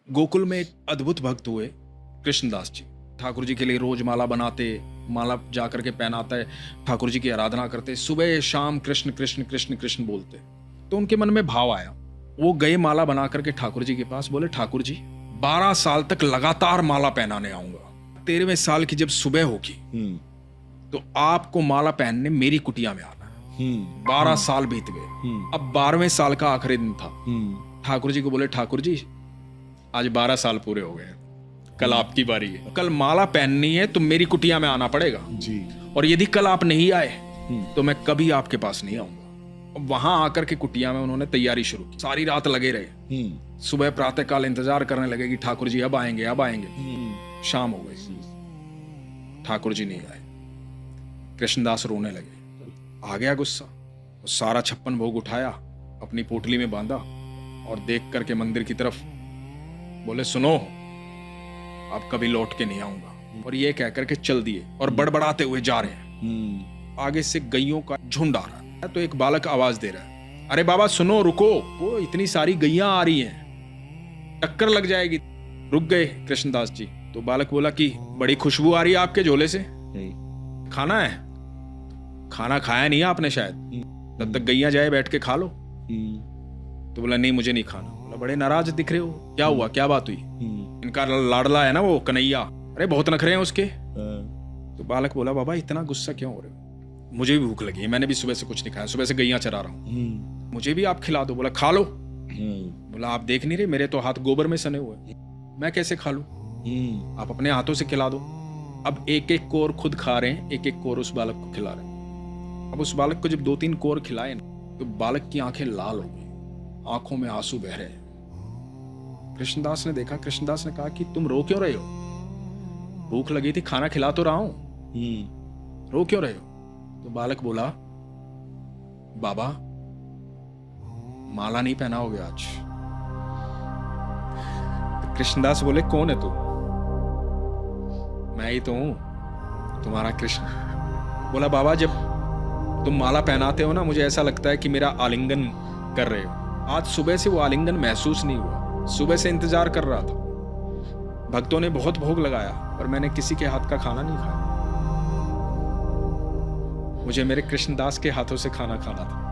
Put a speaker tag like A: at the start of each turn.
A: गोकुल में एक अद्भुत भक्त हुए कृष्णदास जी। ठाकुर जी के लिए रोज माला बनाते, माला जाकर के पहनाता है, ठाकुर जी की आराधना करते, सुबह शाम कृष्ण कृष्ण कृष्ण कृष्ण बोलते। तो उनके मन में भाव आया, वो गए माला बना करके ठाकुर जी के पास, बोले ठाकुर जी 12 साल तक लगातार माला पहनाने आऊंगा, 13वें साल की जब सुबह होगी तो आपको माला पहनने मेरी कुटिया में आना है। 12 साल बीत गए, अब 12वें साल का आखिरी दिन था। ठाकुर जी को बोले ठाकुर जी आज 12 साल पूरे हो गए, कल आपकी बारी है, कल माला पहननी है तो मेरी कुटिया में आना पड़ेगा जी। और यदि कल आप नहीं आए तो मैं कभी आपके पास नहीं आऊंगा। वहां आकर के कुटिया में उन्होंने तैयारी शुरू की, सारी रात लगे रहे। सुबह प्रातः काल इंतजार करने लगे कि ठाकुर जी अब आएंगे अब आएंगे। शाम हो गई, ठाकुर जी नहीं आए। कृष्णदास रोने लगे, आ गया गुस्सा, सारा 56 भोग उठाया, अपनी पोटली में बांधा और देख करके मंदिर की तरफ बोले सुनो अब कभी लौट के नहीं आऊंगा। और ये कहकर के चल दिए और बड़बड़ाते हुए जा रहे हैं। आगे से गैयों का झुंड आ रहा है, तो एक बालक आवाज दे रहा है, अरे बाबा सुनो रुको, वो इतनी सारी गैयां आ रही हैं, टक्कर लग जाएगी। रुक गए कृष्णदास जी। तो बालक बोला कि बड़ी खुशबू आ रही है आपके झोले से, खाना है? खाना खाया नहीं आपने शायद, तब तक गैया जाए बैठ के खा लो। तो बोला नहीं मुझे नहीं खाना। बोला बड़े नाराज दिख रहे हो, क्या हुआ, क्या बात हुई? इनका लाडला है ना वो कन्हैया, अरे बहुत नखरे हैं उसके। तो बालक बोला बाबा इतना गुस्सा क्यों हो रहे हो, मुझे भी भूख लगी है, मैंने भी सुबह से कुछ नहीं खाया, सुबह से गैया चरा रहा हूँ, मुझे भी आप खिला दो। बोला खा लो। बोला आप देख नहीं रहे मेरे तो हाथ गोबर में सने हुए, मैं कैसे खा लूं, आप अपने हाथों से खिला दो। अब एक एक कोर खुद खा रहे हैं, एक एक कोर उस बालक को खिला रहे हैं। अब उस बालक को जब 2-3 कोर खिलाए तो बालक की आंखें लाल हो गई, आंखों में आंसू बह रहे। कृष्णदास ने देखा, कृष्णदास ने कहा कि तुम रो क्यों रहे हो, भूख लगी थी, खाना खिला तो रहा हूं, रो क्यों रहे हो? तो बालक बोला बाबा माला नहीं पहनाओगे आज। तो कृष्णदास बोले कौन है तू? मैं ही तो हूं, तुम्हारा कृष्ण। बोला बाबा जब तुम माला पहनाते हो ना, मुझे ऐसा लगता है कि मेरा आलिंगन कर रहे हो। आज सुबह से वो आलिंगन महसूस नहीं हुआ, सुबह से इंतजार कर रहा था। भक्तों ने बहुत भोग लगाया पर मैंने किसी के हाथ का खाना नहीं खाया, मुझे मेरे कृष्णदास के हाथों से खाना खाना था।